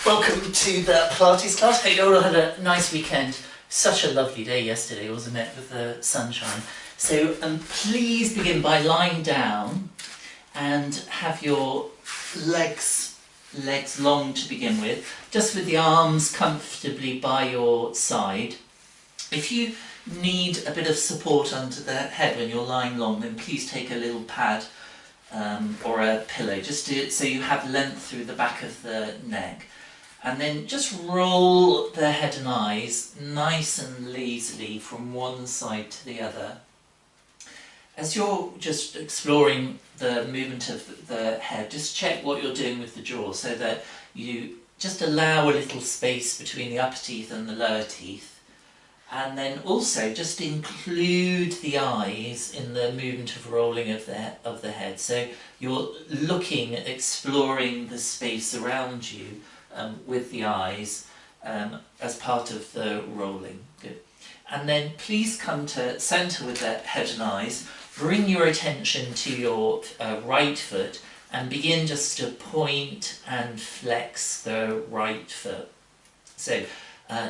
Welcome to the Pilates class. Hope you all had a nice weekend. Such a lovely day yesterday, wasn't it, with the sunshine? So please begin by lying down and have your legs long to begin with, just with the arms comfortably by your side. If you need a bit of support under the head when you're lying long, then please take a little pad or a pillow, just so you have length through the back of the neck. And then just roll the head and eyes nice and lazily from one side to the other. As you're just exploring the movement of the head, just check what you're doing with the jaw so that you just allow a little space between the upper teeth and the lower teeth. And then also just include the eyes in the movement of rolling of the head. So you're looking, exploring the space around you with the eyes as part of the rolling. Good. And then please come to centre with the head and eyes. Bring your attention to your right foot and begin just to point and flex the right foot. So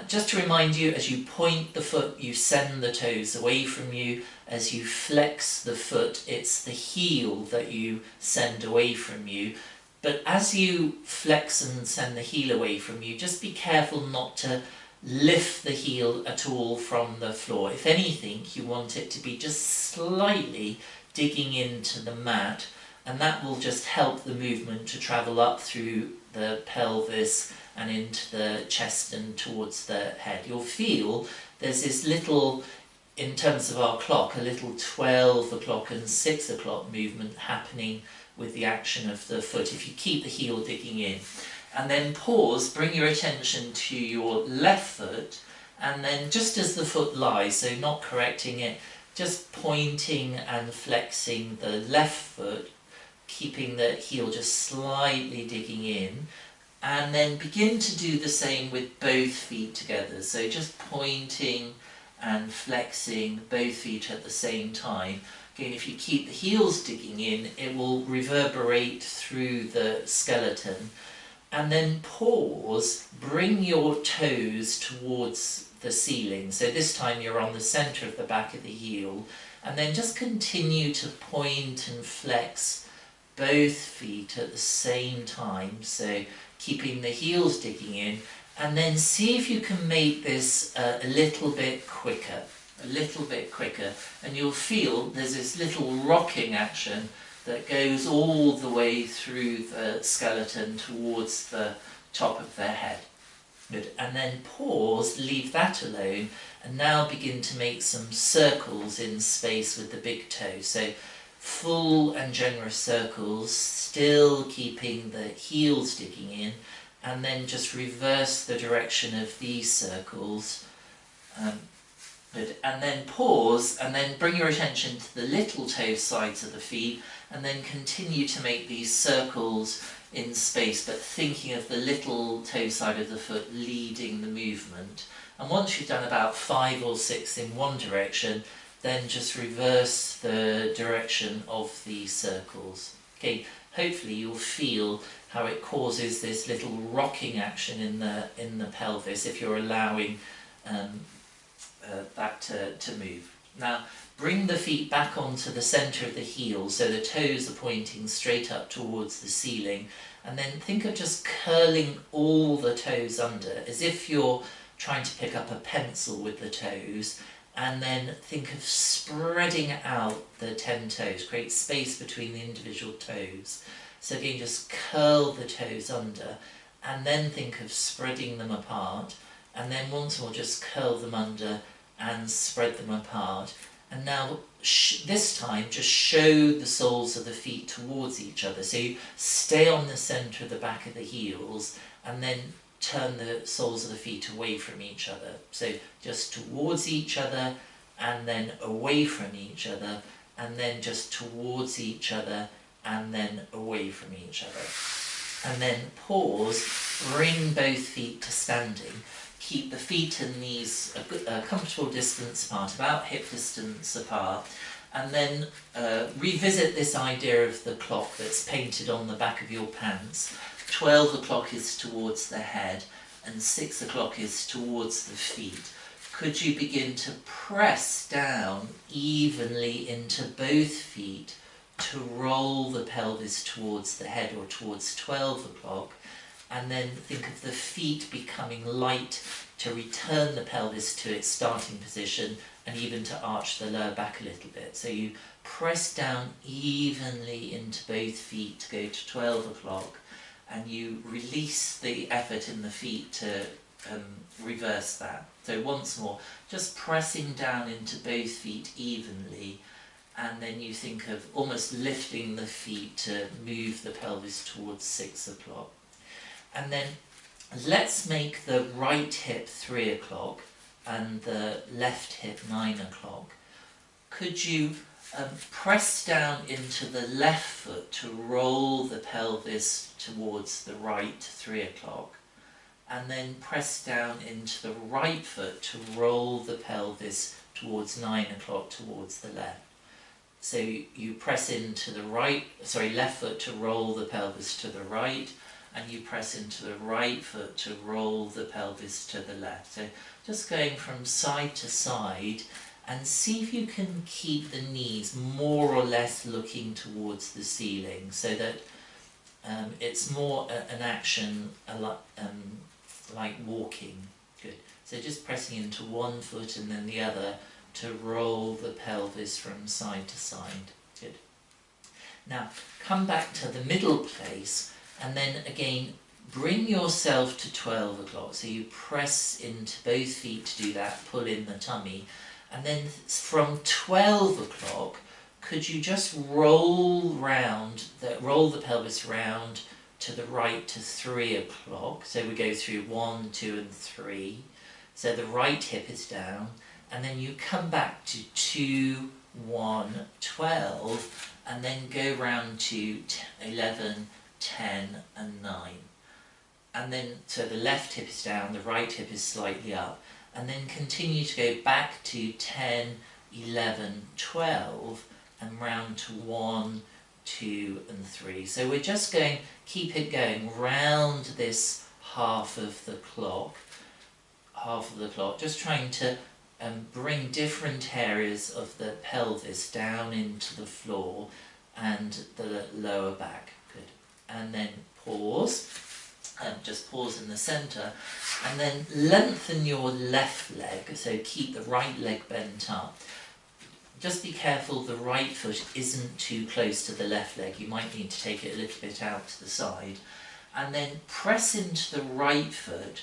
just to remind you, as you point the foot, you send the toes away from you. As you flex the foot, it's the heel that you send away from you. But as you flex and send the heel away from you, just be careful not to lift the heel at all from the floor. If anything, you want it to be just slightly digging into the mat, and that will just help the movement to travel up through the pelvis and into the chest and towards the head. You'll feel there's this little, in terms of our clock, a little 12 o'clock and 6 o'clock movement happening with the action of the foot if you keep the heel digging in. And then pause, bring your attention to your left foot, and then just as the foot lies, so not correcting it, just pointing and flexing the left foot, keeping the heel just slightly digging in, and then begin to do the same with both feet together. So just pointing and flexing both feet at the same time. Again, if you keep the heels digging in, it will reverberate through the skeleton. And then pause, bring your toes towards the ceiling. So this time you're on the centre of the back of the heel. And then just continue to point and flex both feet at the same time. So keeping the heels digging in. And then see if you can make this a little bit quicker. And you'll feel there's this little rocking action that goes all the way through the skeleton towards the top of their head. Good. And then pause, leave that alone, and now begin to make some circles in space with the big toe. So full and generous circles, still keeping the heels digging in, and then just reverse the direction of these circles. Good. And then pause, and then bring your attention to the little toe sides of the feet, and then continue to make these circles in space, but thinking of the little toe side of the foot leading the movement. And once you've done about 5 or 6 in one direction, then just reverse the direction of the circles. Okay, hopefully you'll feel how it causes this little rocking action in the pelvis if you're allowing that to move. Now bring the feet back onto the centre of the heel so the toes are pointing straight up towards the ceiling, and then think of just curling all the toes under as if you're trying to pick up a pencil with the toes, and then think of spreading out the 10 toes, create space between the individual toes. So again, just curl the toes under, and then think of spreading them apart, and then once more just curl them under and spread them apart. And now this time just show the soles of the feet towards each other. So you stay on the centre of the back of the heels and then turn the soles of the feet away from each other. So just towards each other and then away from each other, and then just towards each other and then away from each other. And then pause, bring both feet to standing. Keep the feet and knees a comfortable distance apart, about hip distance apart, and then revisit this idea of the clock that's painted on the back of your pants. 12 o'clock is towards the head and 6 o'clock is towards the feet, could you begin to press down evenly into both feet to roll the pelvis towards the head or towards 12 o'clock, and then think of the feet becoming light to return the pelvis to its starting position and even to arch the lower back a little bit. So you press down evenly into both feet to go to 12 o'clock, and you release the effort in the feet to reverse that. So once more, just pressing down into both feet evenly, and then you think of almost lifting the feet to move the pelvis towards 6 o'clock. And then let's make the right hip 3 o'clock and the left hip 9 o'clock. Could you press down into the left foot to roll the pelvis towards the right 3 o'clock, and then press down into the right foot to roll the pelvis towards 9 o'clock towards the left. So you press into the left foot to roll the pelvis to the right, and you press into the right foot to roll the pelvis to the left. So just going from side to side, and see if you can keep the knees more or less looking towards the ceiling, so that it's more an action like walking. Good. So just pressing into one foot and then the other to roll the pelvis from side to side. Good. Now come back to the middle place, and then again bring yourself to 12 o'clock. So you press into both feet to do that, pull in the tummy, and then from 12 o'clock could you just roll the pelvis round to the right to 3 o'clock. So we go through 1, 2 and 3. So the right hip is down, and then you come back to 2, 1, 12, and then go round to 11, 10 and 9. And then, so the left hip is down, the right hip is slightly up, and then continue to go back to 10, 11, 12, and round to 1, 2 and 3. So we're just keep it going round this half of the clock, just trying to bring different areas of the pelvis down into the floor and the lower back. Good. And then pause. Just pause in the centre, and then lengthen your left leg, so keep the right leg bent up. Just be careful the right foot isn't too close to the left leg, you might need to take it a little bit out to the side, and then press into the right foot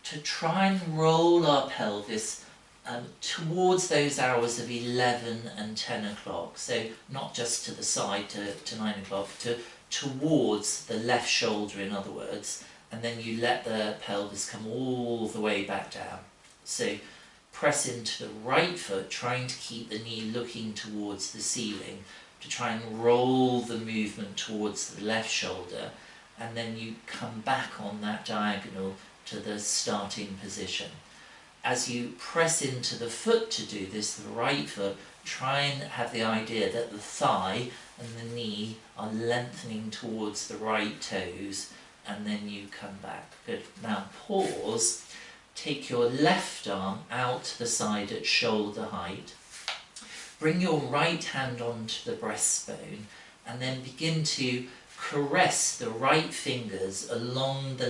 to try and roll our pelvis towards those hours of 11 and 10 o'clock, so not just to the side to 9 o'clock, towards the left shoulder in other words, and then you let the pelvis come all the way back down. So press into the right foot, trying to keep the knee looking towards the ceiling to try and roll the movement towards the left shoulder, and then you come back on that diagonal to the starting position. As you press into the foot to do this, the right foot, try and have the idea that the thigh and the knee are lengthening towards the right toes, and then you come back. Good. Now pause, take your left arm out to the side at shoulder height, bring your right hand onto the breastbone, and then begin to caress the right fingers along the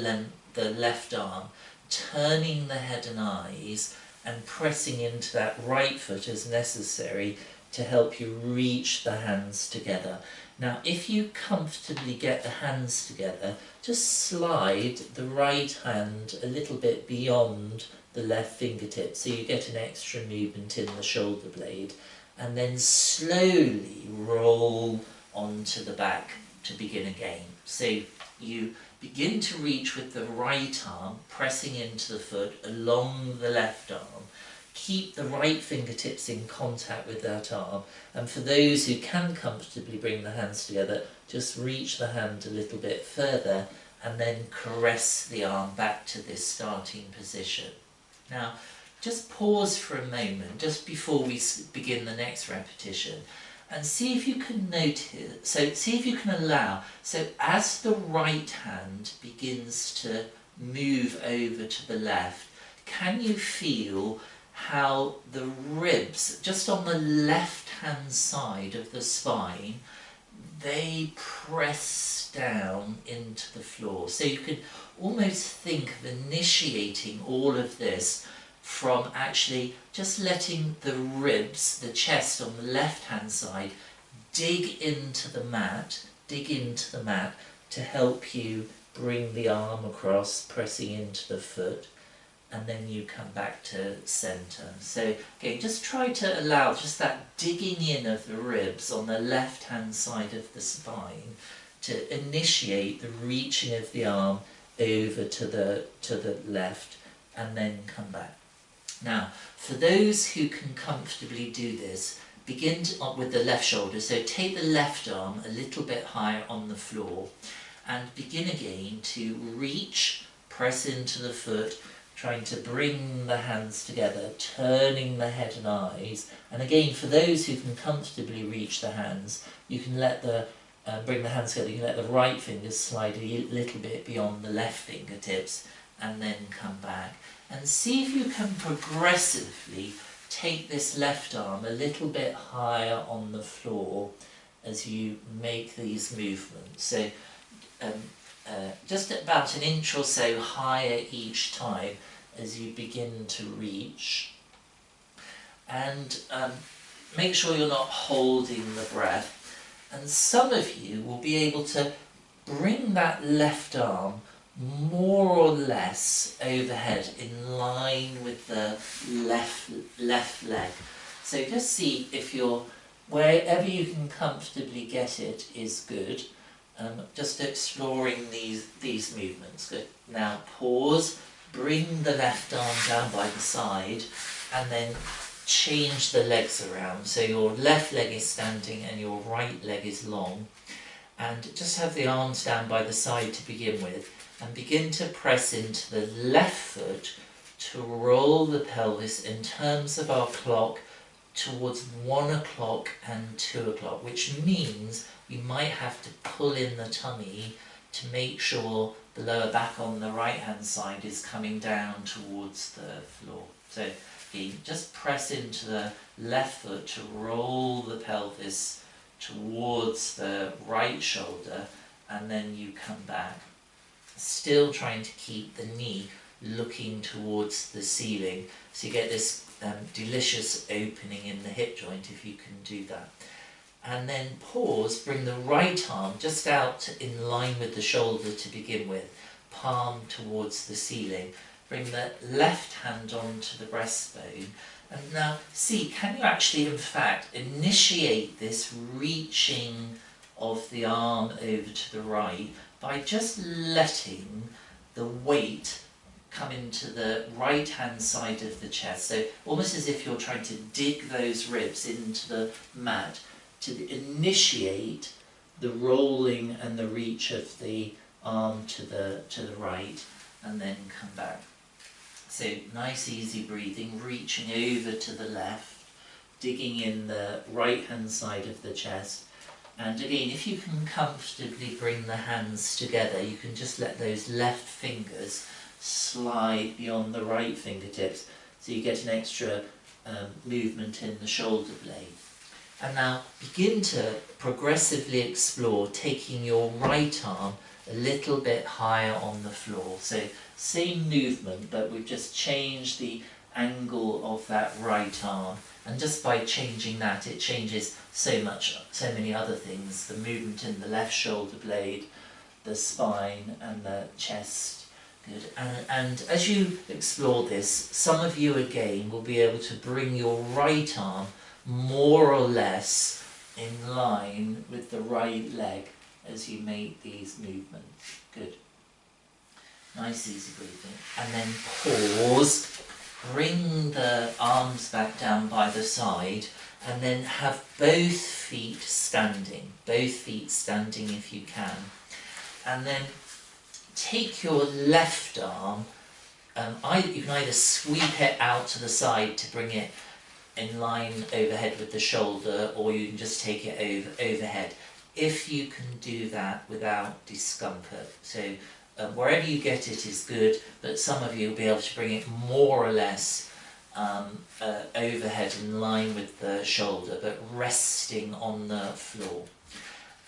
left arm, turning the head and eyes and pressing into that right foot as necessary to help you reach the hands together. Now if you comfortably get the hands together, just slide the right hand a little bit beyond the left fingertip so you get an extra movement in the shoulder blade, and then slowly roll onto the back to begin again. So you begin to reach with the right arm, pressing into the foot along the left arm. Keep the right fingertips in contact with that arm, and for those who can comfortably bring the hands together, just reach the hand a little bit further and then caress the arm back to this starting position. Now just pause for a moment just before we begin the next repetition, And see if you can notice, so see if you can allow, so as the right hand begins to move over to the left, can you feel how the ribs, just on the left hand side of the spine, they press down into the floor? So you can almost think of initiating all of this from actually just letting the ribs, the chest on the left hand side, dig into the mat to help you bring the arm across, pressing into the foot, and then you come back to centre. So again, just try to allow just that digging in of the ribs on the left hand side of the spine to initiate the reaching of the arm over to the left, and then come back. Now, for those who can comfortably do this, begin with the left shoulder. So take the left arm a little bit higher on the floor and begin again to reach, press into the foot, trying to bring the hands together, turning the head and eyes. And again, for those who can comfortably reach the hands, you can let bring the hands together. You can let the right fingers slide a little bit beyond the left fingertips and then come back. And see if you can progressively take this left arm a little bit higher on the floor as you make these movements. So just about an inch or so higher each time as you begin to reach. And make sure you're not holding the breath. And some of you will be able to bring that left arm more or less overhead in line with the left leg. So just see if you're, wherever you can comfortably get it is good. Just exploring these movements. Good. Now pause, bring the left arm down by the side, and then change the legs around. So your left leg is standing and your right leg is long. And just have the arms down by the side to begin with, and begin to press into the left foot to roll the pelvis in terms of our clock towards 1 o'clock and 2 o'clock, which means we might have to pull in the tummy to make sure the lower back on the right hand side is coming down towards the floor. So again, just press into the left foot to roll the pelvis towards the right shoulder, and then you come back. Still trying to keep the knee looking towards the ceiling, so you get this delicious opening in the hip joint if you can do that. And then pause, bring the right arm just out in line with the shoulder to begin with, palm towards the ceiling. Bring the left hand onto the breastbone, and now see, can you actually in fact initiate this reaching of the arm over to the right by just letting the weight come into the right hand side of the chest. So almost as if you're trying to dig those ribs into the mat to initiate the rolling and the reach of the arm to the right, and then come back. So nice easy breathing, reaching over to the left, digging in the right hand side of the chest. And again, if you can comfortably bring the hands together, you can just let those left fingers slide beyond the right fingertips, so you get an extra movement in the shoulder blade. And now begin to progressively explore taking your right arm a little bit higher on the floor. So same movement, but we've just changed the angle of that right arm, and just by changing that it changes so many other things, the movement in the left shoulder blade, the spine and the chest. Good. And as you explore this, some of you again will be able to bring your right arm more or less in line with the right leg as you make these movements. Good. Nice easy breathing. And then pause. Bring the arms back down by the side, and then have both feet standing if you can. And then take your left arm, you can either sweep it out to the side to bring it in line overhead with the shoulder, or you can just take it overhead. If you can do that without discomfort. So wherever you get it is good, but some of you will be able to bring it more or less overhead in line with the shoulder, but resting on the floor.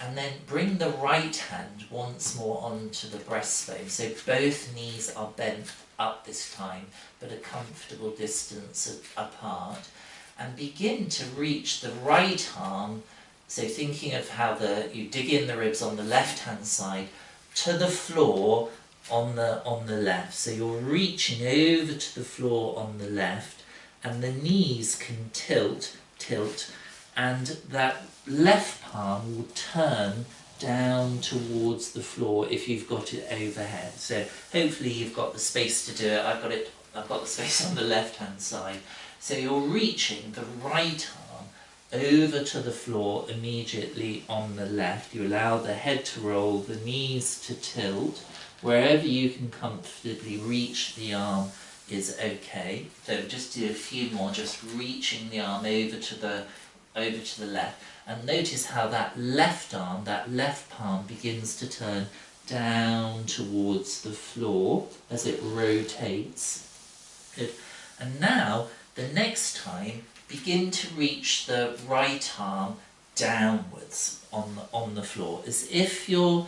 And then bring the right hand once more onto the breastbone. So both knees are bent up this time, but a comfortable distance apart. And begin to reach the right arm, so thinking of how you dig in the ribs on the left hand side, to the floor on the left. So you're reaching over to the floor on the left, and the knees can tilt, and that left palm will turn down towards the floor if you've got it overhead. So hopefully you've got the space to do it. I've got the space on the left hand side. So you're reaching the right arm over to the floor immediately on the left. You allow the head to roll, the knees to tilt. Wherever you can comfortably reach the arm is okay. So just do a few more, just reaching the arm over to the left. And notice how that left arm, that left palm begins to turn down towards the floor as it rotates. Good. And now, the next time, begin to reach the right arm downwards on the floor, as if you're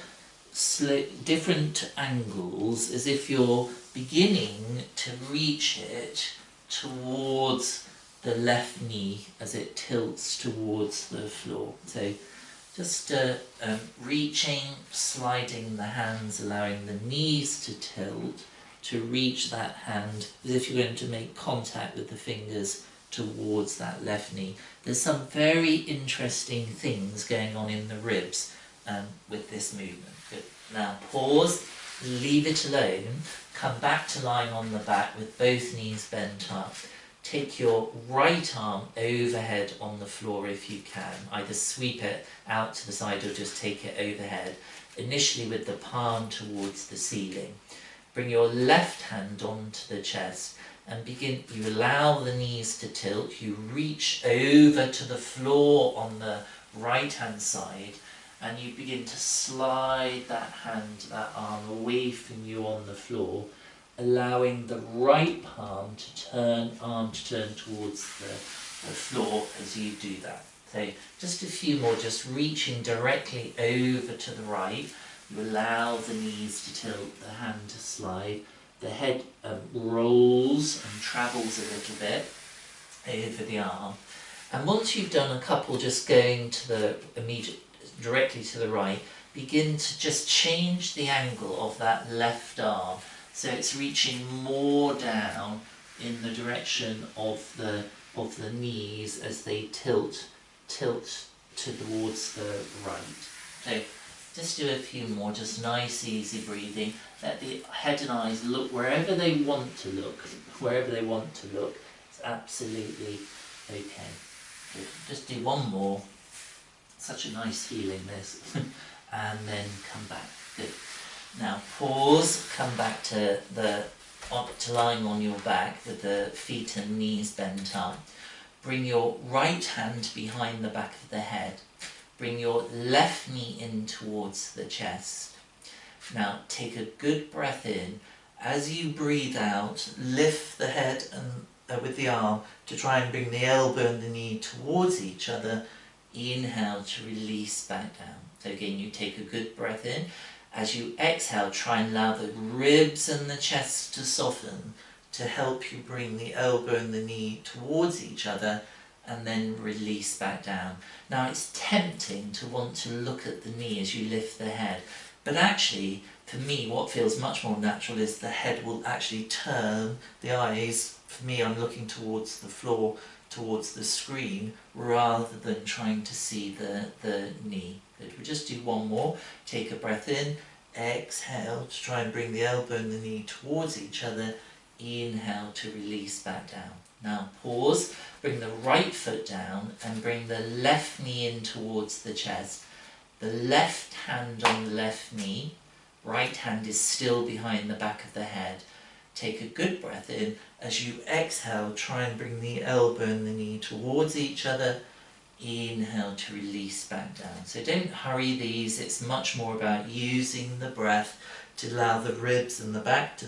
different angles, as if you're beginning to reach it towards the left knee as it tilts towards the floor. So just reaching, sliding the hands, allowing the knees to tilt, to reach that hand as if you're going to make contact with the fingers towards that left knee. There's some very interesting things going on in the ribs with this movement. Good. Now pause, leave it alone, come back to lying on the back with both knees bent up. Take your right arm overhead on the floor if you can. Either sweep it out to the side or just take it overhead, initially with the palm towards the ceiling. Bring your left hand onto the chest and begin, you allow the knees to tilt, you reach over to the floor on the right hand side, and you begin to slide that hand, that arm away from you on the floor, allowing the right arm to turn towards the floor as you do that. So just a few more, just reaching directly over to the right. You allow the knees to tilt, the hand to slide, the head rolls and travels a little bit over the arm. And once you've done a couple just going to the directly to the right, begin to just change the angle of that left arm. So it's reaching more down in the direction of the knees as they tilt towards the right. So just do a few more, just nice easy breathing. Let the head and eyes look wherever they want to look. It's absolutely okay. Good. Just do one more. Such a nice feeling this. And then come back. Good. Now pause, come back to lying on your back with the feet and knees bent up. Bring your right hand behind the back of the head. Bring your left knee in towards the chest. Now take a good breath in. As you breathe out, lift the head and with the arm to try and bring the elbow and the knee towards each other. Inhale to release back down. So again, you take a good breath in. As you exhale, try and allow the ribs and the chest to soften to help you bring the elbow and the knee towards each other, and then release back down. Now it's tempting to want to look at the knee as you lift the head, but actually for me what feels much more natural is the head will actually turn, the eyes, for me I'm looking towards the floor, towards the screen, rather than trying to see the knee. Good. We'll just do one more. Take a breath in, exhale to try and bring the elbow and the knee towards each other, inhale to release back down. Now pause, bring the right foot down and bring the left knee in towards the chest. The left hand on the left knee, right hand is still behind the back of the head. take a good breath in. As you exhale, try and bring the elbow and the knee towards each other. Inhale to release back down. So don't hurry these, it's much more about using the breath to allow the ribs and the back to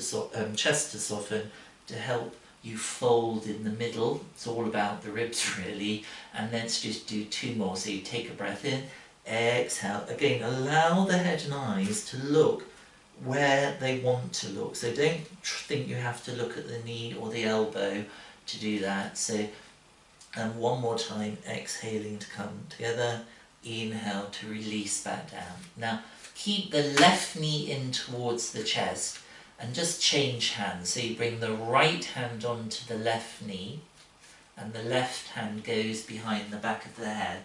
chest to soften, to help you fold in the middle. It's all about the ribs really. And let's just do 2 more. So you take a breath in, exhale. Again, allow the head and eyes to look where they want to look. So don't think you have to look at the knee or the elbow to do that. So and one more time, exhaling to come together. Inhale to release back down. Now keep the left knee in towards the chest and just change hands. So you bring the right hand onto the left knee and the left hand goes behind the back of the head.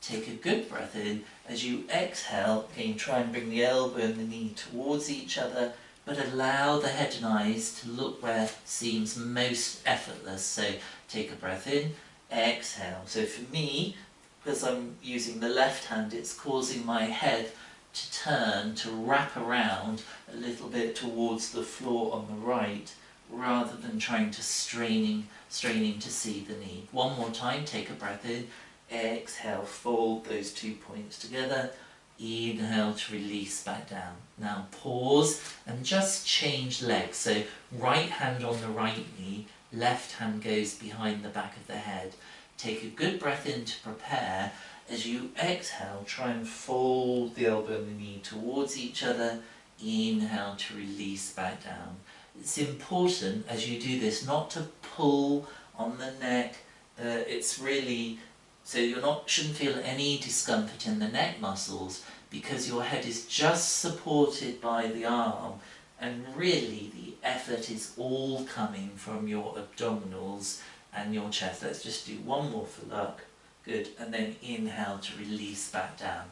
Take a good breath in. As you exhale, again try and bring the elbow and the knee towards each other, but allow the head and eyes to look where seems most effortless. So take a breath in, exhale. So for me, because I'm using the left hand, it's causing my head to turn, to wrap around a little bit towards the floor on the right, rather than trying to straining to see the knee. One more time, take a breath in, exhale, fold those 2 points together, inhale to release back down. Now pause and just change legs. So right hand on the right knee, left hand goes behind the back of the head. Take a good breath in to prepare. As you exhale, try and fold the elbow and the knee towards each other. Inhale to release back down. It's important as you do this not to pull on the neck. It's really, so shouldn't feel any discomfort in the neck muscles, because your head is just supported by the arm, and really the effort is all coming from your abdominals and your chest. Let's just do 1 more for luck. Good, and then inhale to release back down.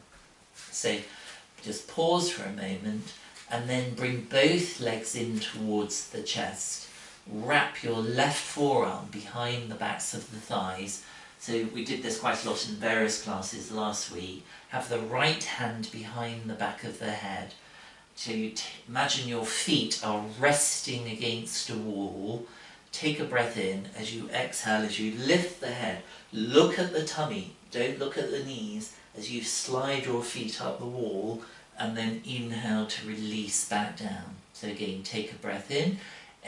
So just pause for a moment and then bring both legs in towards the chest. Wrap your left forearm behind the backs of the thighs. So we did this quite a lot in various classes last week. Have the right hand behind the back of the head. So you imagine your feet are resting against a wall. Take a breath in. As you exhale, as you lift the head, look at the tummy, don't look at the knees, as you slide your feet up the wall, and then inhale to release back down. So again, take a breath in,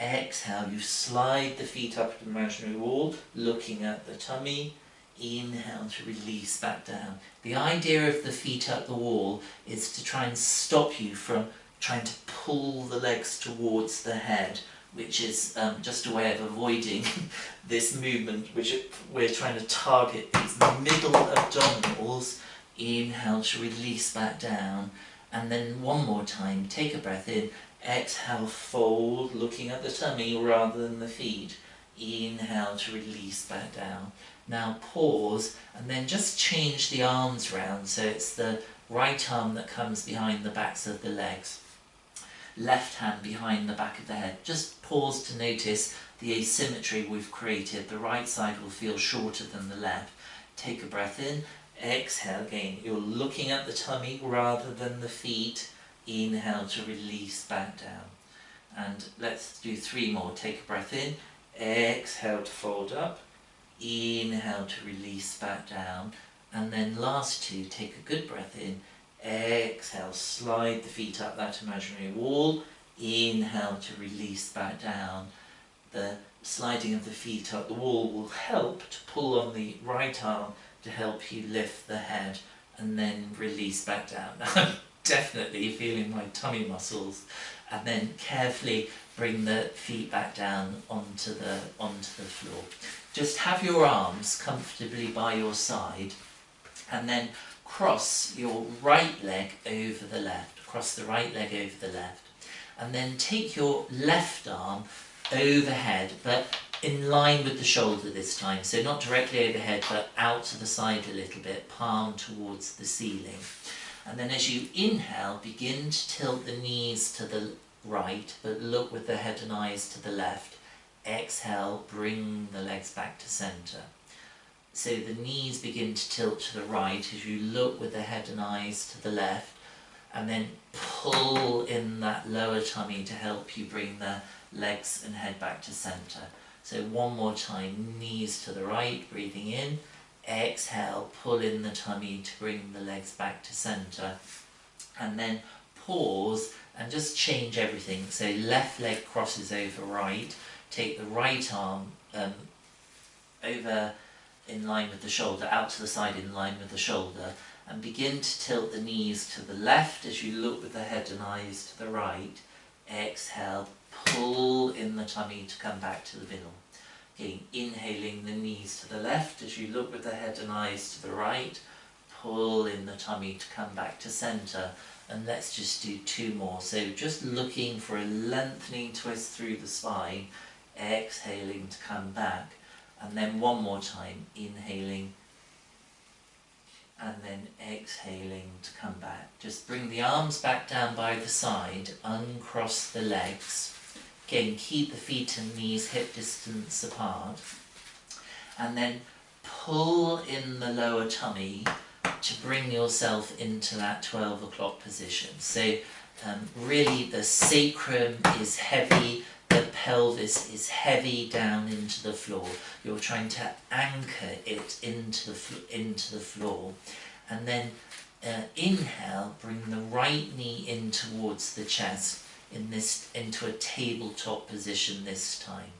exhale, you slide the feet up the imaginary wall, looking at the tummy, inhale to release back down. The idea of the feet up the wall is to try and stop you from trying to pull the legs towards the head, which is just a way of avoiding this movement, which we're trying to target these middle abdominals. Inhale to release back down, and then 1 more time, take a breath in, exhale, fold, looking at the tummy rather than the feet. Inhale to release back down. Now pause, and then just change the arms round, so it's the right arm that comes behind the backs of the legs. Left hand behind the back of the head. Just pause to notice the asymmetry we've created. The right side will feel shorter than the left. Take a breath in, exhale again. You're looking at the tummy rather than the feet. Inhale to release back down. And let's do 3 more. Take a breath in, exhale to fold up, inhale to release back down, and then last 2, take a good breath in, exhale, slide the feet up that imaginary wall, inhale to release back down. The sliding of the feet up the wall will help to pull on the right arm to help you lift the head, and then release back down. I'm definitely feeling my tummy muscles, and then carefully bring the feet back down onto the floor. Just have your arms comfortably by your side, and then cross your right leg over the left. Cross the right leg over the left. And then take your left arm overhead, but in line with the shoulder this time. So not directly overhead, but out to the side a little bit, palm towards the ceiling. And then as you inhale, begin to tilt the knees to the right, but look with the head and eyes to the left. Exhale, bring the legs back to center. So the knees begin to tilt to the right as you look with the head and eyes to the left. and then pull in that lower tummy to help you bring the legs and head back to center. So one more time, knees to the right, breathing in, exhale, pull in the tummy to bring the legs back to center, and then pause and just change everything. So left leg crosses over right, take the right arm over in line with the shoulder, out to the side in line with the shoulder, and begin to tilt the knees to the left as you look with the head and eyes to the right. Exhale, pull in the tummy to come back to the middle. Again, inhaling the knees to the left as you look with the head and eyes to the right. Pull in the tummy to come back to center. And let's just do 2 more. So just looking for a lengthening twist through the spine. Exhaling to come back. And then one more time, inhaling and then exhaling to come back. Just bring the arms back down by the side, uncross the legs. Again, keep the feet and knees hip distance apart. And then pull in the lower tummy to bring yourself into that 12 o'clock position. So really the sacrum is heavy, the pelvis is heavy down into the floor. You're trying to anchor it into the floor. And then inhale, bring the right knee in towards the chest into a tabletop position this time.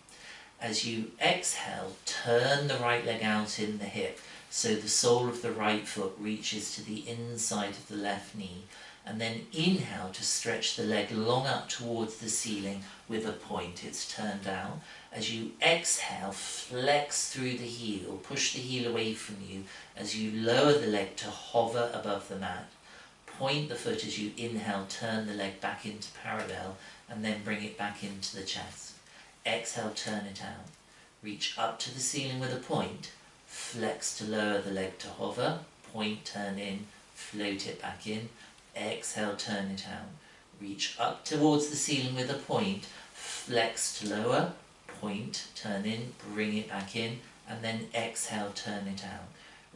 As you exhale, turn the right leg out in the hip so the sole of the right foot reaches to the inside of the left knee, and then inhale to stretch the leg long up towards the ceiling with a point. It's turned out. As you exhale, flex through the heel, push the heel away from you as you lower the leg to hover above the mat. Point the foot as you inhale, turn the leg back into parallel, and then bring it back into the chest. Exhale, turn it out. Reach up to the ceiling with a point. Flex to lower the leg to hover. Point, turn in, float it back in. Exhale, turn it out. Reach up towards the ceiling with a point. Flex to lower. Point, turn in, bring it back in, and then exhale, turn it out.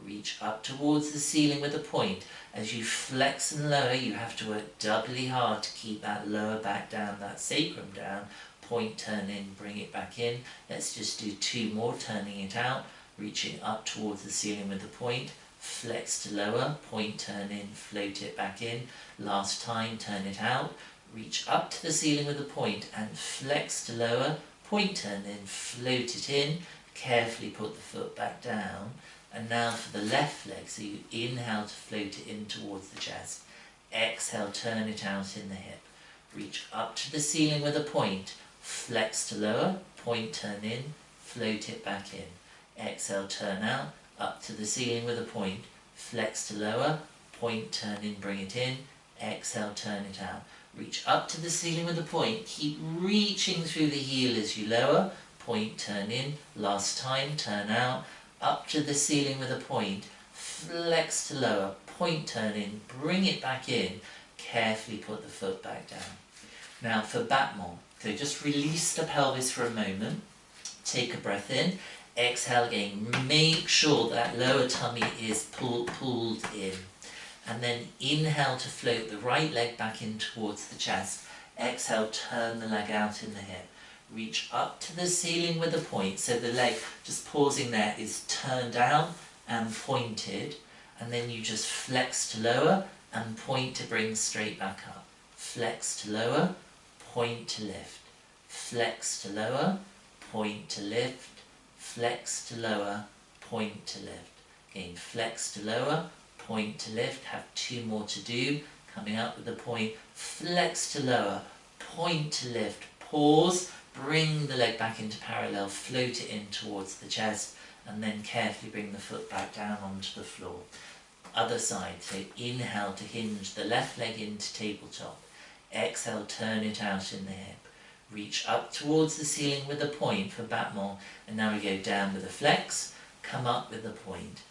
Reach up towards the ceiling with a point. As you flex and lower, you have to work doubly hard to keep that lower back down, that sacrum down. Point, turn in, bring it back in. Let's just do 2 more, turning it out. Reaching up towards the ceiling with a point. Flex to lower, point, turn in, float it back in. Last time, turn it out. Reach up to the ceiling with a point and flex to lower, point, turn in, float it in. Carefully put the foot back down. And now for the left leg, so you inhale to float it in towards the chest. Exhale, turn it out in the hip. Reach up to the ceiling with a point. Flex to lower, point, turn in, float it back in. Exhale, turn out, up to the ceiling with a point. Flex to lower, point, turn in, bring it in. Exhale, turn it out. Reach up to the ceiling with a point. Keep reaching through the heel as you lower. Point, turn in. Last time, turn out. Up to the ceiling with a point. Flex to lower. Point, turn in. Bring it back in. Carefully put the foot back down. Now for battement. So just release the pelvis for a moment. Take a breath in. Exhale again. Make sure that lower tummy is pulled in. And then inhale to float the right leg back in towards the chest. Exhale, turn the leg out in the hip. Reach up to the ceiling with a point. So the leg, just pausing there, is turned out and pointed. And then you just flex to lower and point to bring straight back up. Flex to lower, point to lift. Flex to lower, point to lift. Flex to lower, point to lift. Again, flex to lower, point to lift. Have 2 more to do. Coming up with the point. Flex to lower, point to lift. Pause. Bring the leg back into parallel. Float it in towards the chest. And then carefully bring the foot back down onto the floor. Other side. So inhale to hinge the left leg into tabletop. Exhale, turn it out in the hip. Reach up towards the ceiling with a point for battement. And now we go down with a flex. Come up with a point.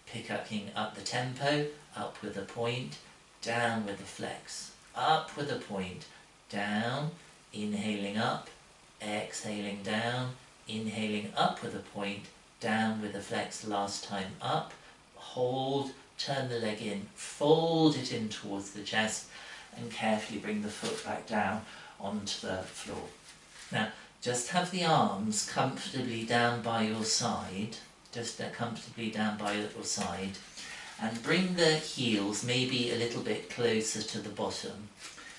Picking up the tempo, up with a point, down with a flex, up with a point, down, inhaling up, exhaling down, inhaling up with a point, down with a flex, last time up, hold, turn the leg in, fold it in towards the chest, and carefully bring the foot back down onto the floor. Now, just have the arms comfortably down by your side, and bring the heels maybe a little bit closer to the bottom.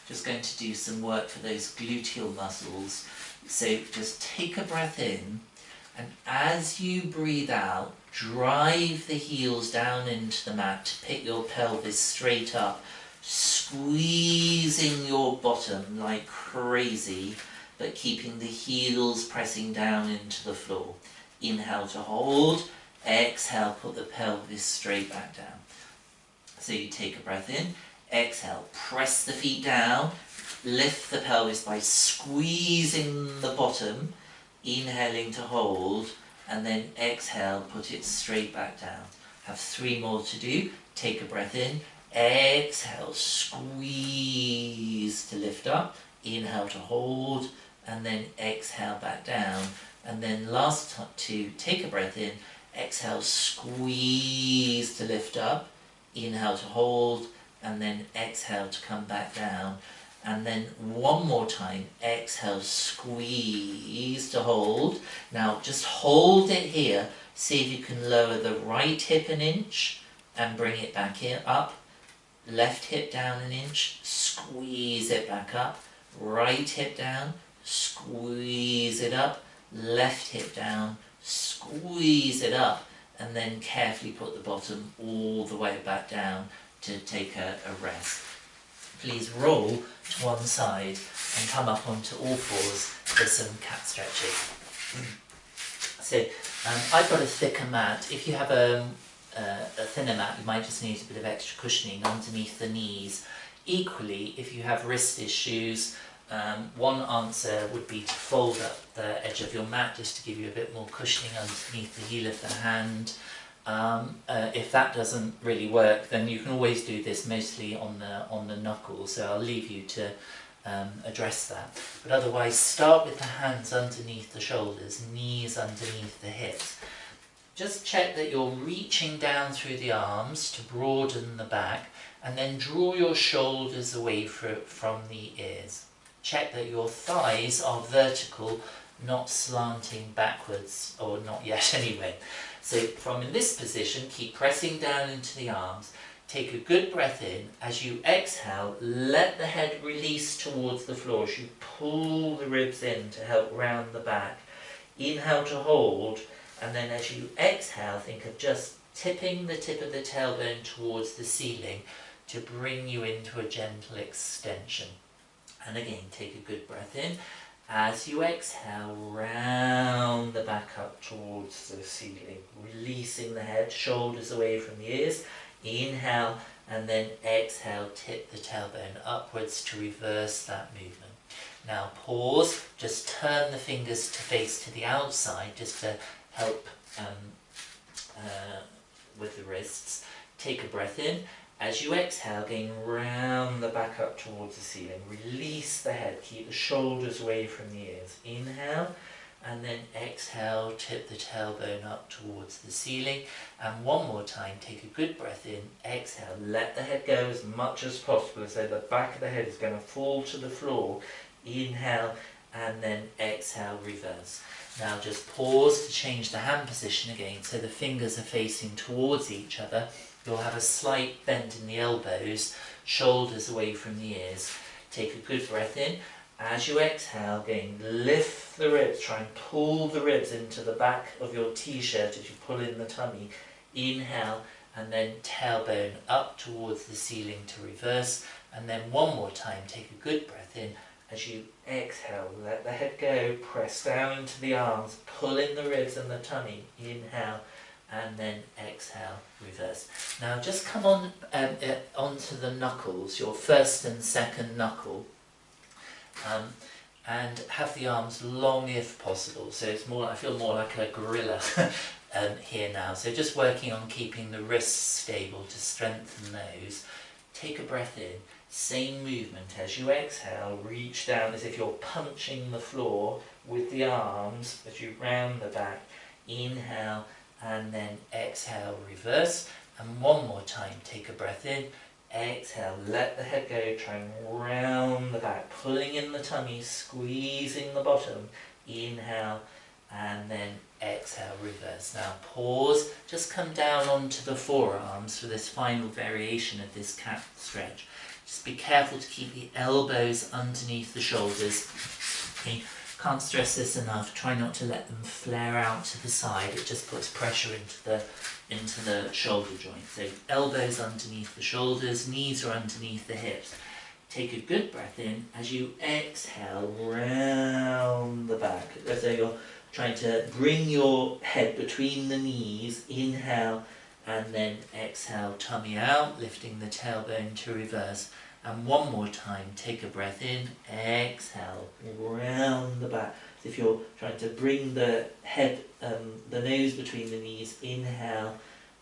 Just going to do some work for those gluteal muscles. So just take a breath in, and as you breathe out, drive the heels down into the mat to pick your pelvis straight up, squeezing your bottom like crazy, but keeping the heels pressing down into the floor. Inhale to hold, exhale, put the pelvis straight back down. So you take a breath in, exhale, press the feet down, lift the pelvis by squeezing the bottom, inhaling to hold, and then exhale, put it straight back down. Have 3 more to do. Take a breath in, exhale, squeeze to lift up, inhale to hold, and then exhale back down. And then last 2, take a breath in, exhale, squeeze to lift up, inhale to hold, and then exhale to come back down. And then 1 more time, exhale, squeeze to hold. Now just hold it here. See if you can lower the right hip an inch and bring it back here, up. Left hip down an inch, squeeze it back up. Right hip down, squeeze it up. Left hip down, squeeze it up. And then carefully put the bottom all the way back down to take a rest. Please roll to one side and come up onto all fours for some cat stretching. So I've got a thicker mat. If you have a thinner mat, you might just need a bit of extra cushioning underneath the knees. Equally, if you have wrist issues, one answer would be to fold up the edge of your mat just to give you a bit more cushioning underneath the heel of the hand. If that doesn't really work, then you can always do this mostly on the knuckles, so I'll leave you to address that. But otherwise, start with the hands underneath the shoulders, knees underneath the hips. Just check that you're reaching down through the arms to broaden the back, and then draw your shoulders away from the ears. Check that your thighs are vertical, not slanting backwards, or not yet anyway. So from in this position, keep pressing down into the arms. Take a good breath in. As you exhale, let the head release towards the floor as you pull the ribs in to help round the back. Inhale to hold, and then as you exhale, think of just tipping the tip of the tailbone towards the ceiling to bring you into a gentle extension. And again, take a good breath in. As you exhale, round the back up towards the ceiling, releasing the head, shoulders away from the ears. Inhale, and then exhale, tip the tailbone upwards to reverse that movement. Now pause, just turn the fingers to face to the outside just to help with the wrists. Take a breath in. As you exhale, going round the back up towards the ceiling, release the head, keep the shoulders away from the ears. Inhale, and then exhale, tip the tailbone up towards the ceiling. And 1 more time, take a good breath in, exhale, let the head go as much as possible, as though the back of the head is going to fall to the floor. Inhale, and then exhale, reverse. Now just pause to change the hand position again, so the fingers are facing towards each other. You'll have a slight bend in the elbows, shoulders away from the ears. Take a good breath in. As you exhale, again, lift the ribs, try and pull the ribs into the back of your t-shirt as you pull in the tummy. Inhale, and then tailbone up towards the ceiling to reverse. And then 1 more time, take a good breath in. As you exhale, let the head go, press down into the arms, pull in the ribs and the tummy. Inhale, and then exhale, reverse. Now just come on onto the knuckles, your first and second knuckle, and have the arms long if possible. So it's more, I feel more like a gorilla here now. So just working on keeping the wrists stable to strengthen those. Take a breath in, same movement. As you exhale, reach down as if you're punching the floor with the arms as you round the back. Inhale, and then exhale, reverse. And 1 more time, take a breath in, exhale, let the head go, try and round the back, pulling in the tummy, squeezing the bottom, inhale, and then exhale, reverse. Now pause, just come down onto the forearms for this final variation of this cat stretch. Just be careful to keep the elbows underneath the shoulders. Okay. Can't stress this enough, try not to let them flare out to the side, it just puts pressure into the shoulder joint. So elbows underneath the shoulders, knees are underneath the hips. Take a good breath in as you exhale, round the back, as though you're trying to bring your head between the knees, inhale, and then exhale, tummy out, lifting the tailbone to reverse. And one more time, take a breath in, exhale, round the back. So if you're trying to bring the head, the nose between the knees, inhale,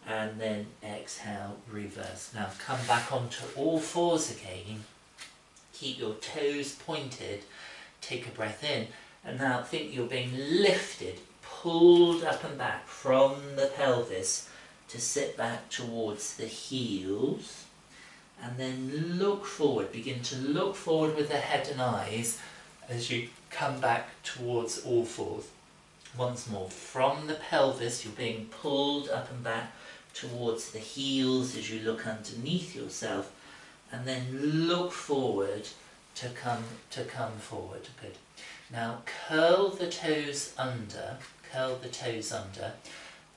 and then exhale, reverse. Now come back onto all fours again. Keep your toes pointed, take a breath in, and now think you're being lifted, pulled up and back from the pelvis to sit back towards the heels. And then look forward, begin to look forward with the head and eyes as you come back towards all fours. Once more, from the pelvis you're being pulled up and back towards the heels as you look underneath yourself, and then look forward to come forward. Good. Now curl the toes under,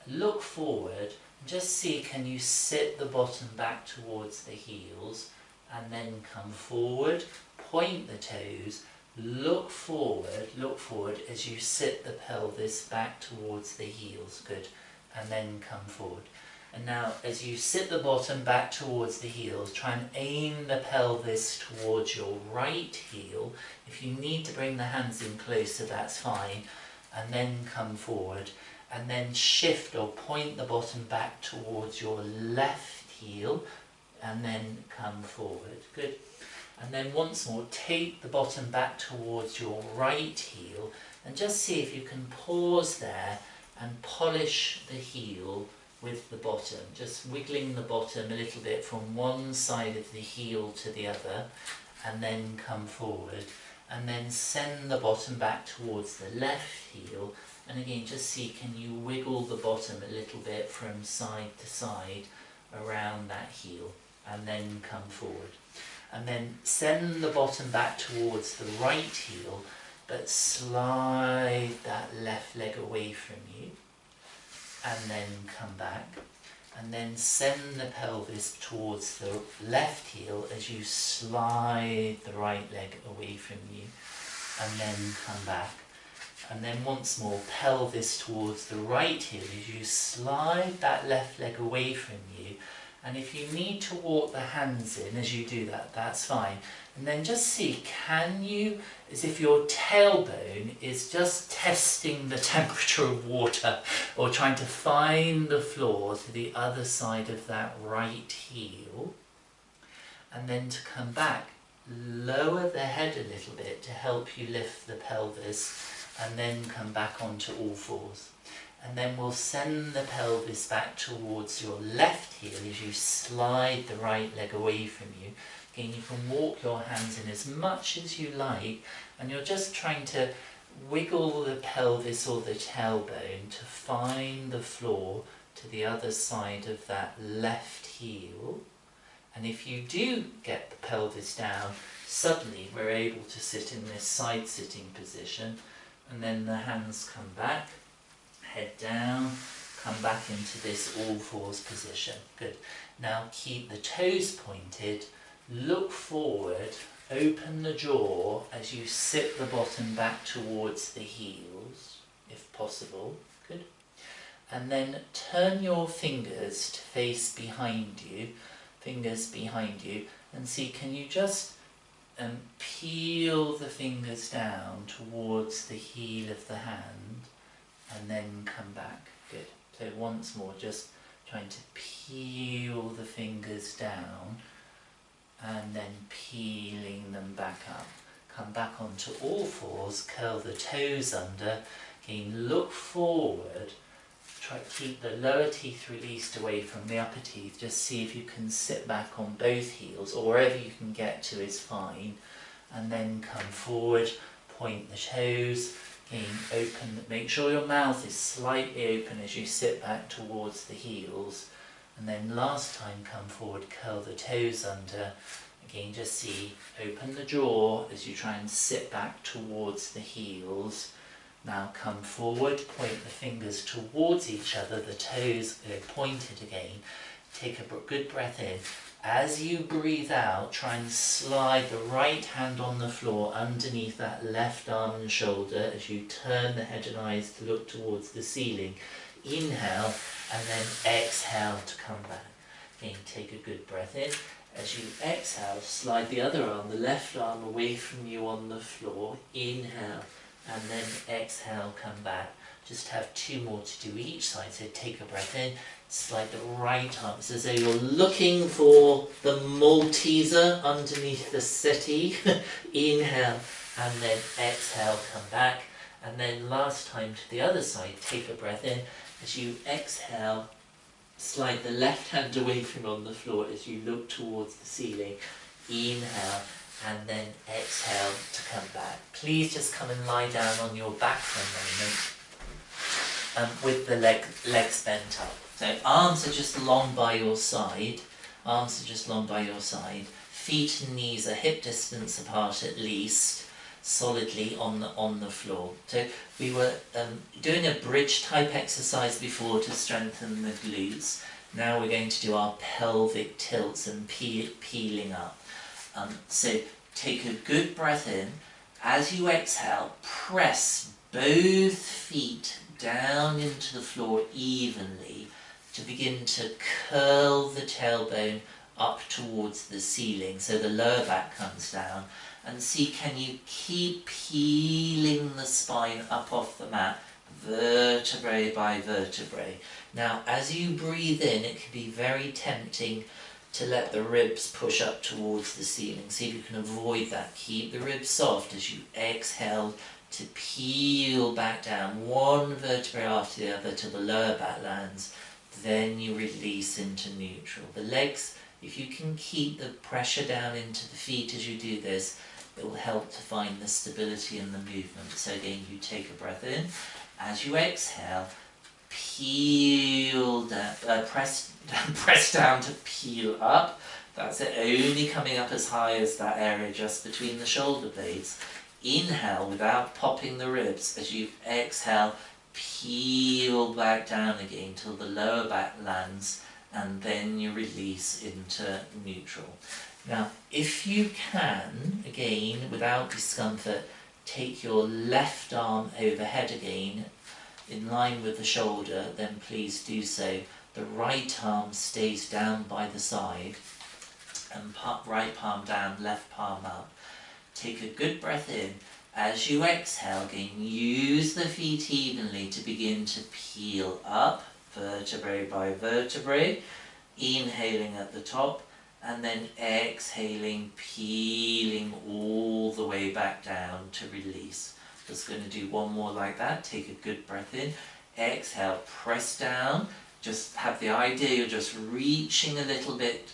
look forward. Just see, can you sit the bottom back towards the heels and then come forward, point the toes, look forward as you sit the pelvis back towards the heels, good, and then come forward. And now as you sit the bottom back towards the heels, try and aim the pelvis towards your right heel. If you need to bring the hands in closer, that's fine, and then come forward. And then shift or point the bottom back towards your left heel and then come forward. Good. And then once more, take the bottom back towards your right heel and just see if you can pause there and polish the heel with the bottom. Just wiggling the bottom a little bit from one side of the heel to the other, and then come forward. And then send the bottom back towards the left heel. And again, just see, can you wiggle the bottom a little bit from side to side around that heel, and then come forward. And then send the bottom back towards the right heel, but slide that left leg away from you, and then come back. And then send the pelvis towards the left heel as you slide the right leg away from you, and then come back. And then once more, pelvis towards the right heel as you slide that left leg away from you. And if you need to walk the hands in as you do that, that's fine. And then just see, can you, as if your tailbone is just testing the temperature of water or trying to find the floor to the other side of that right heel. And then to come back, lower the head a little bit to help you lift the pelvis, and then come back onto all fours. And then we'll send the pelvis back towards your left heel as you slide the right leg away from you. Again, you can walk your hands in as much as you like, and you're just trying to wiggle the pelvis or the tailbone to find the floor to the other side of that left heel. And if you do get the pelvis down, suddenly we're able to sit in this side sitting position. And then the hands come back, head down, come back into this all fours position. Good. Now keep the toes pointed, look forward, open the jaw as you sit the bottom back towards the heels, if possible. Good. And then turn your fingers to face behind you, and see, can you just peel the fingers down towards the heel of the hand and then come back. Good. So once more, just trying to peel the fingers down and then peeling them back up. Come back onto all fours, curl the toes under, again look forward Try to keep the lower teeth released away from the upper teeth. Just see if you can sit back on both heels, or wherever you can get to is fine. And then come forward, point the toes, again open, make sure your mouth is slightly open as you sit back towards the heels. And then last time come forward, curl the toes under. Again, just see, open the jaw as you try and sit back towards the heels. Now come forward, point the fingers towards each other, the toes are pointed again. Take a good breath in. As you breathe out, try and slide the right hand on the floor underneath that left arm and shoulder as you turn the head and eyes to look towards the ceiling. Inhale and then exhale to come back. Again, take a good breath in. As you exhale, slide the other arm, the left arm, away from you on the floor. Inhale and then exhale, come back. Just have 2 more to do each side. So take a breath in, slide the right arm. It's as though you're looking for the Malteser underneath the settee. Inhale and then exhale, come back. And then last time to the other side, take a breath in. As you exhale, slide the left hand away from on the floor as you look towards the ceiling. Inhale and then exhale to come back. Please just come and lie down on your back for a moment with the legs bent up. So arms are just long by your side. Arms are just long by your side. Feet and knees are hip distance apart at least, solidly on the floor. So we were doing a bridge type exercise before to strengthen the glutes. Now we're going to do our pelvic tilts and peeling up. So take a good breath in. As you exhale, press both feet down into the floor evenly to begin to curl the tailbone up towards the ceiling so the lower back comes down. And see, can you keep peeling the spine up off the mat, vertebrae by vertebrae. Now, as you breathe in, it can be very tempting to let the ribs push up towards the ceiling. See if you can avoid that. Keep the ribs soft as you exhale to peel back down, one vertebrae after the other till the lower back lands. Then you release into neutral. The legs, if you can keep the pressure down into the feet as you do this, it will help to find the stability in the movement. So again, you take a breath in. As you exhale, peel down, press down to peel up. That's it, only coming up as high as that area just between the shoulder blades. Inhale without popping the ribs. As you exhale, peel back down again till the lower back lands, and then you release into neutral. Now, if you can, again, without discomfort, take your left arm overhead again, in line with the shoulder, then please do so. The right arm stays down by the side, and right palm down, left palm up. Take a good breath in. As you exhale, again, use the feet evenly to begin to peel up, vertebrae by vertebrae, inhaling at the top, and then exhaling, peeling all the way back down to release. Just going to do one more like that. Take a good breath in. Exhale, press down. Just have the idea you're just reaching a little bit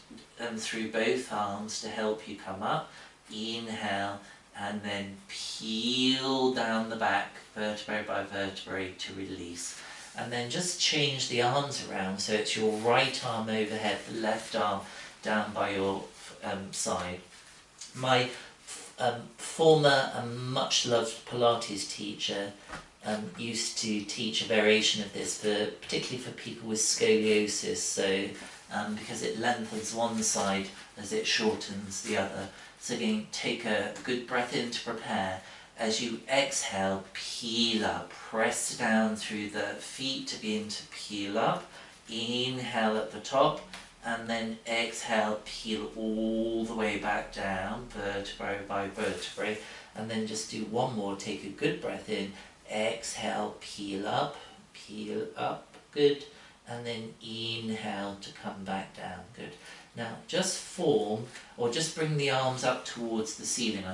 through both arms to help you come up. Inhale, and then peel down the back, vertebrae by vertebrae, to release. And then just change the arms around so it's your right arm overhead, the left arm down by your side. My former and much loved Pilates teacher used to teach a variation of this, particularly for people with scoliosis, so because it lengthens one side as it shortens the other. So again, take a good breath in to prepare. As you exhale, peel up, press down through the feet to begin to peel up. Inhale at the top, and then exhale, peel all the way back down, vertebrae by vertebrae. And then just do one more, take a good breath in. Exhale, peel up, good. and then inhale to come back down. Good. Now just form, or just bring the arms up towards the ceiling,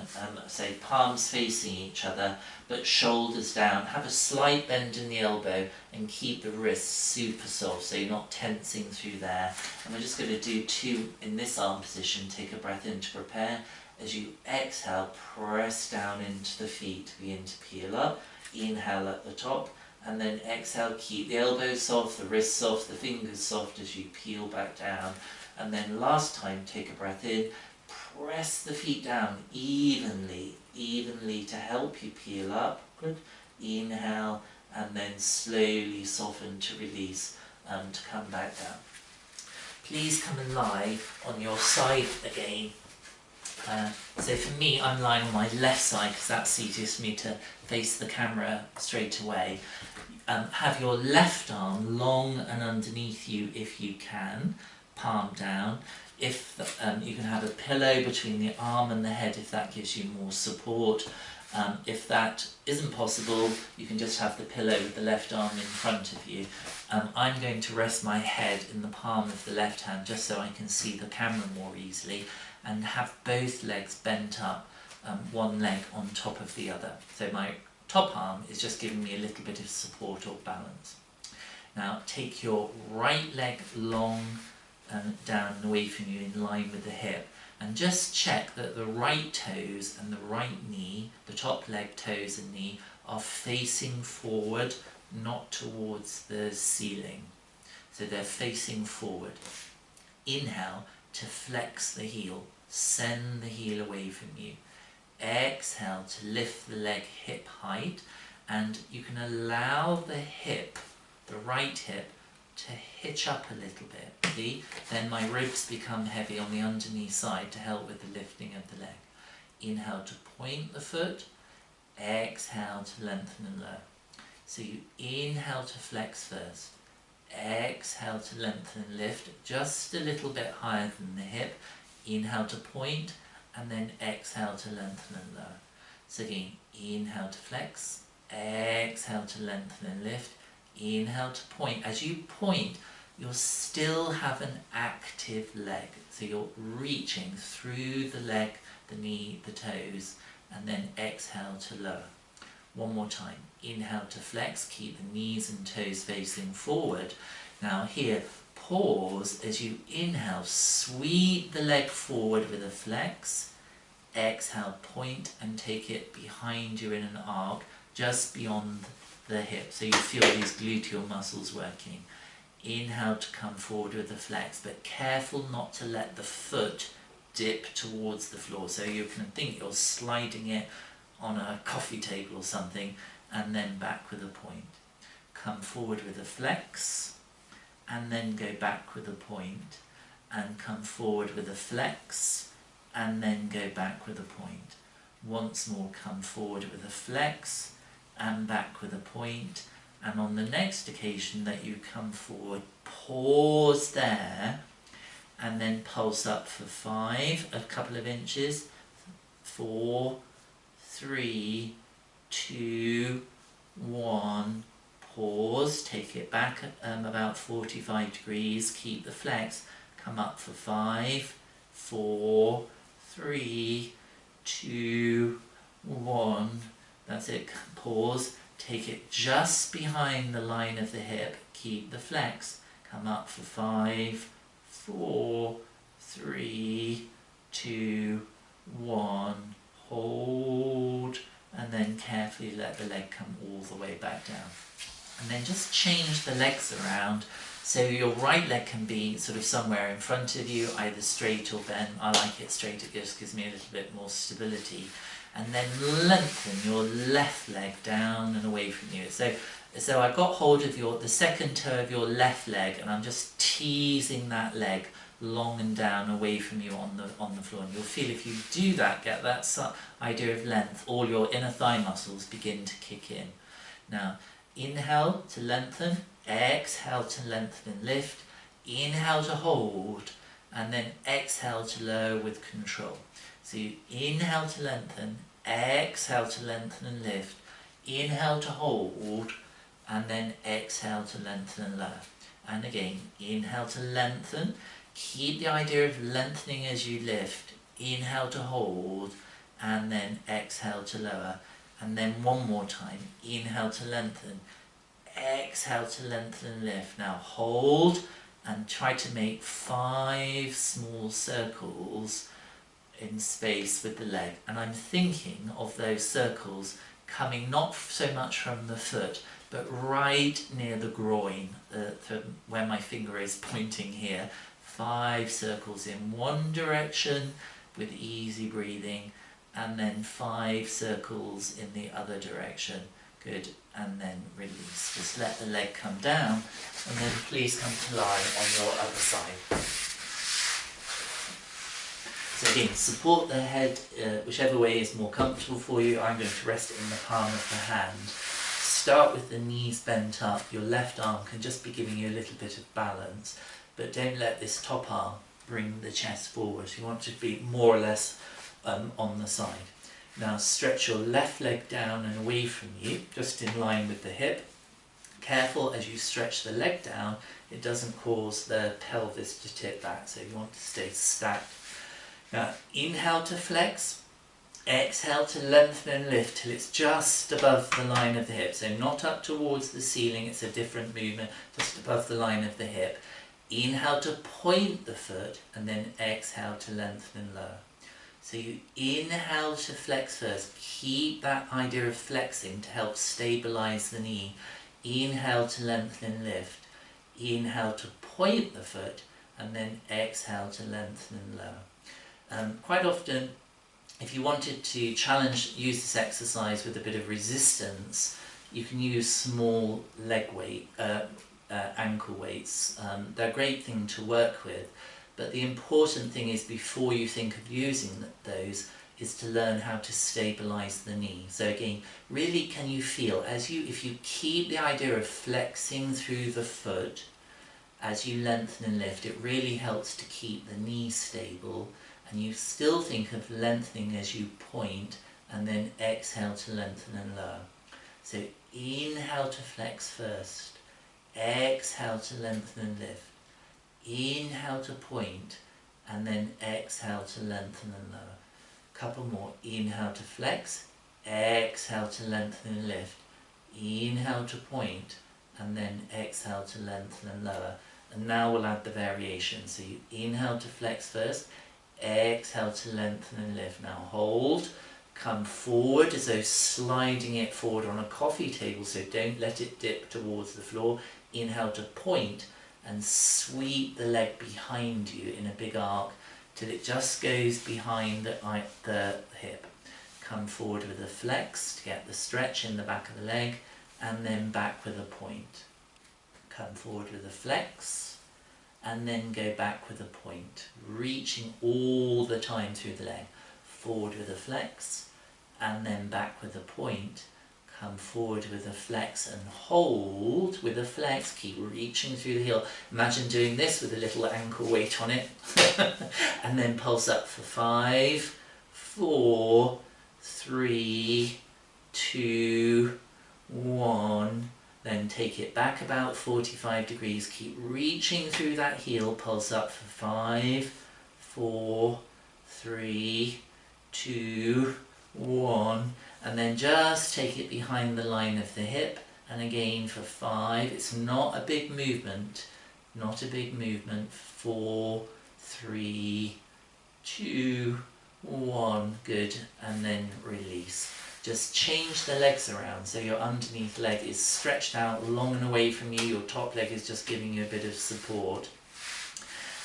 say palms facing each other, but shoulders down. Have a slight bend in the elbow and keep the wrists super soft so you're not tensing through there. And we're just going to do 2 in this arm position. Take a breath in to prepare. As you exhale, press down into the feet, begin to peel up. Inhale at the top, and then exhale, keep the elbows soft, the wrists soft, the fingers soft as you peel back down. And then last time, take a breath in, press the feet down evenly to help you peel up. Good. Inhale, and then slowly soften to release, to come back down. Please come and lie on your side again. So for me, I'm lying on my left side because that's easiest for me to face the camera straight away. Have your left arm long and underneath you if you can, palm down. If you can have a pillow between the arm and the head if that gives you more support. If that isn't possible, you can just have the pillow with the left arm in front of you. I'm going to rest my head in the palm of the left hand just so I can see the camera more easily, and have both legs bent up, one leg on top of the other. So my top arm is just giving me a little bit of support or balance. Now take your right leg long down and away from you in line with the hip, and just check that the right toes and the right knee, the top leg, toes and knee, are facing forward, not towards the ceiling. So they're facing forward. Inhale to flex the heel, send the heel away from you. Exhale to lift the leg hip height, and you can allow the hip, the right hip, to hitch up a little bit. See? Then my ribs become heavy on the underneath side to help with the lifting of the leg. Inhale to point the foot, exhale to lengthen and lower. So you inhale to flex first, exhale to lengthen and lift just a little bit higher than the hip. Inhale to point, and then exhale to lengthen and lower. So again, inhale to flex, exhale to lengthen and lift, inhale to point. As you point, you'll still have an active leg. So you're reaching through the leg, the knee, the toes, and then exhale to lower. One more time. Inhale to flex, keep the knees and toes facing forward. Now here, pause as you inhale, sweep the leg forward with a flex. Exhale, point and take it behind you in an arc, just beyond the hip, so you feel these gluteal muscles working. Inhale to come forward with a flex, but careful not to let the foot dip towards the floor. So you can think you're sliding it on a coffee table or something, and then back with a point. Come forward with a flex, and then go back with a point, and come forward with a flex, and then go back with a point. Once more, come forward with a flex, and back with a point. And on the next occasion that you come forward, pause there, and then pulse up for 5, a couple of inches, 4, 3, 2, 1, pause, take it back about 45 degrees, keep the flex, come up for 5, 4, 3, 2, 1, that's it, pause, take it just behind the line of the hip, keep the flex, come up for 5, 4, 3, 2, 1, hold, and then carefully let the leg come all the way back down. And then just change the legs around, so your right leg can be sort of somewhere in front of you, either straight or bent. I like it straight, it just gives me a little bit more stability. And then lengthen your left leg down and away from you. So I've got hold of the second toe of your left leg, and I'm just teasing that leg long and down away from you on the floor. And you'll feel if you do that, get that idea of length, all your inner thigh muscles begin to kick in. Now, inhale to lengthen, exhale to lengthen and lift, inhale to hold, and then exhale to lower with control. So you inhale to lengthen, exhale to lengthen and lift, inhale to hold, and then exhale to lengthen and lower. And again, inhale to lengthen. Keep the idea of lengthening as you lift. Inhale to hold, and then exhale to lower. And then one more time, inhale to lengthen. Exhale to lengthen and lift. Now hold and try to make 5 small circles in space with the leg. And I'm thinking of those circles coming not so much from the foot, but right near the groin, where my finger is pointing here. 5 circles in one direction with easy breathing, and then 5 circles in the other direction. Good, and then release. Just let the leg come down, and then please come to lie on your other side. So again, support the head whichever way is more comfortable for you. I'm going to rest it in the palm of the hand. Start with the knees bent up. Your left arm can just be giving you a little bit of balance, but don't let this top arm bring the chest forward. You want to be more or less on the side. Now stretch your left leg down and away from you, just in line with the hip. Careful as you stretch the leg down, it doesn't cause the pelvis to tip back, so you want to stay stacked. Now inhale to flex, exhale to lengthen and lift till it's just above the line of the hip. So not up towards the ceiling, it's a different movement, just above the line of the hip. Inhale to point the foot, and then exhale to lengthen and lower. So you inhale to flex first. Keep that idea of flexing to help stabilize the knee. Inhale to lengthen and lift. Inhale to point the foot, and then exhale to lengthen and lower. Quite often, if you wanted to use this exercise with a bit of resistance, you can use small leg weight, ankle weights. They're a great thing to work with, but the important thing is, before you think of using those, is to learn how to stabilize the knee. So again, really, can you feel if you keep the idea of flexing through the foot as you lengthen and lift, it really helps to keep the knee stable. And you still think of lengthening as you point, and then exhale to lengthen and lower. So inhale to flex first, exhale to lengthen and lift. Inhale to point, and then exhale to lengthen and lower. Couple more. Inhale to flex, exhale to lengthen and lift. Inhale to point, and then exhale to lengthen and lower. And now we'll add the variation. So you inhale to flex first, exhale to lengthen and lift. Now hold, come forward as though sliding it forward on a coffee table, so don't let it dip towards the floor. Inhale to point, and sweep the leg behind you in a big arc till it just goes behind the hip. Come forward with a flex to get the stretch in the back of the leg, and then back with a point. Come forward with a flex, and then go back with a point, reaching all the time through the leg. Forward with a flex, and then back with a point. Come forward with a flex and hold with a flex. Keep reaching through the heel. Imagine doing this with a little ankle weight on it. And then pulse up for 5, 4, 3, 2, 1. Then take it back about 45 degrees. Keep reaching through that heel. Pulse up for 5, 4, 3, 2, 1. And then just take it behind the line of the hip, and again for 5. It's not a big movement, 4, 3, 2, 1. Good. And then release. Just change the legs around so your underneath leg is stretched out long and away from you. Your top leg is just giving you a bit of support.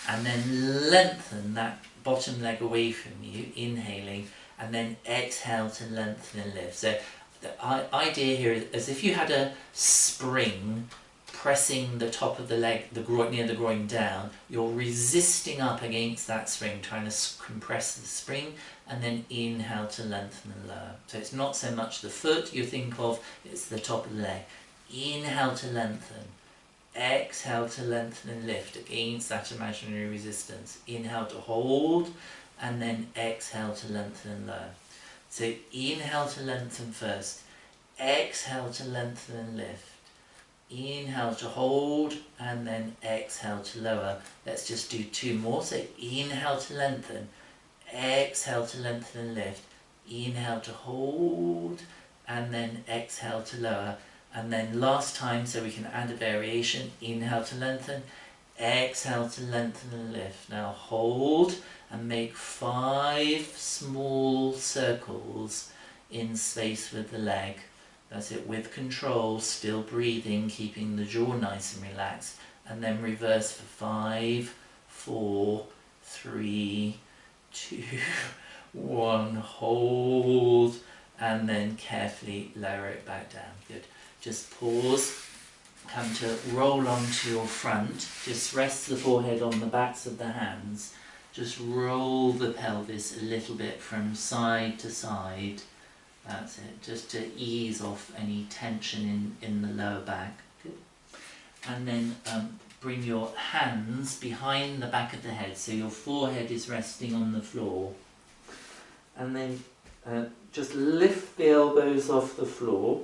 And then lengthen that bottom leg away from you, inhaling, and then exhale to lengthen and lift. So the idea here is as if you had a spring pressing the top of the leg, near the groin down. You're resisting up against that spring, trying to compress the spring, and then inhale to lengthen and lower. So it's not so much the foot you think of, it's the top of the leg. Inhale to lengthen, exhale to lengthen and lift against that imaginary resistance. Inhale to hold, and then exhale to lengthen and lower. So inhale to lengthen first, exhale to lengthen and lift. Inhale to hold, and then exhale to lower. Let's just do 2 more. So inhale to lengthen, exhale to lengthen and lift. Inhale to hold, and then exhale to lower. And then last time, so we can add a variation. Inhale to lengthen, exhale to lengthen and lift. Now hold and make 5 small circles in space with the leg. That's it, with control, still breathing, keeping the jaw nice and relaxed. And then reverse for 5, 4, 3, 2, 1. Hold, and then carefully lower it back down. Good. Just pause. Come to roll onto your front. Just rest the forehead on the backs of the hands. Just roll the pelvis a little bit from side to side. That's it, just to ease off any tension in the lower back. Good. And then bring your hands behind the back of the head, so your forehead is resting on the floor. And then just lift the elbows off the floor,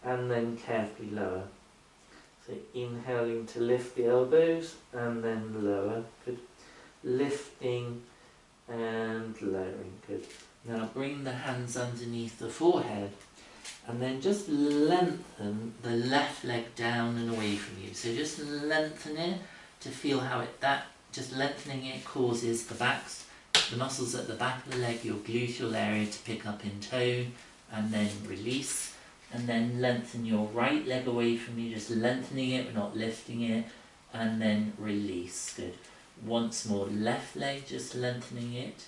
and then carefully lower. So inhaling to lift the elbows, and then lower. Good. Lifting and lowering. Good. Now bring the hands underneath the forehead, and then just lengthen the left leg down and away from you. So just lengthen it to feel how just lengthening it causes the muscles at the back of the leg, your gluteal area, to pick up in tone, and then release. And then lengthen your right leg away from you, just lengthening it, but not lifting it, and then release. Good. Once more, left leg, just lengthening it,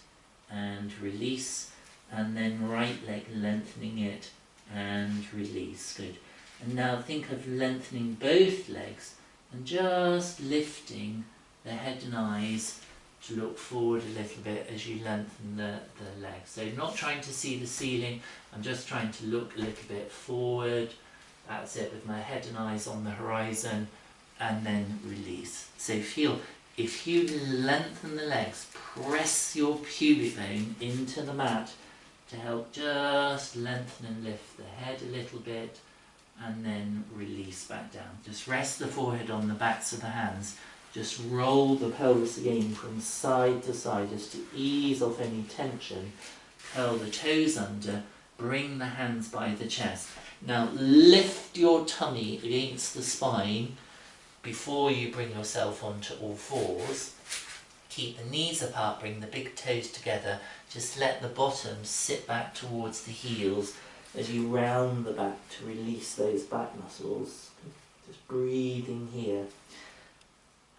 and release, and then right leg lengthening it and release. Good. And now think of lengthening both legs and just lifting the head and eyes to look forward a little bit as you lengthen the leg. So not trying to see the ceiling, I'm just trying to look a little bit forward. That's it, with my head and eyes on the horizon, and then release. So feel, if you lengthen the legs, press your pubic bone into the mat to help just lengthen and lift the head a little bit, and then release back down. Just rest the forehead on the backs of the hands. Just roll the pelvis again from side to side, just to ease off any tension. Curl the toes under, bring the hands by the chest. Now lift your tummy against the spine before you bring yourself onto all fours. Keep the knees apart, bring the big toes together. Just let the bottom sit back towards the heels as you round the back to release those back muscles. Just breathing here.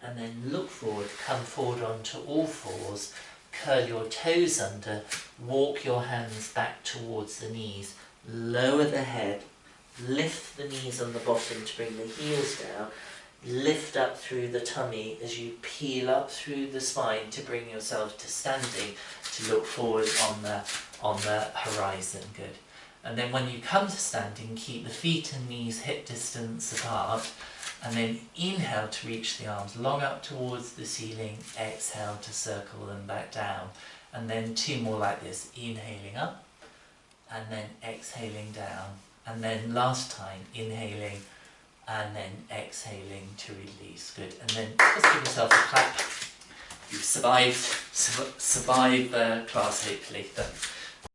And then look forward, come forward onto all fours. Curl your toes under, walk your hands back towards the knees. Lower the head, lift the knees on the bottom to bring the heels down. Lift up through the tummy as you peel up through the spine to bring yourself to standing, to look forward on the horizon. Good. And then when you come to standing, keep the feet and knees hip distance apart, and then inhale to reach the arms long up towards the ceiling, exhale to circle them back down. And then 2 more like this, inhaling up, and then exhaling down. And then last time, inhaling, and then exhaling to release. Good. And then just give yourself a clap. You've survived the class, hopefully.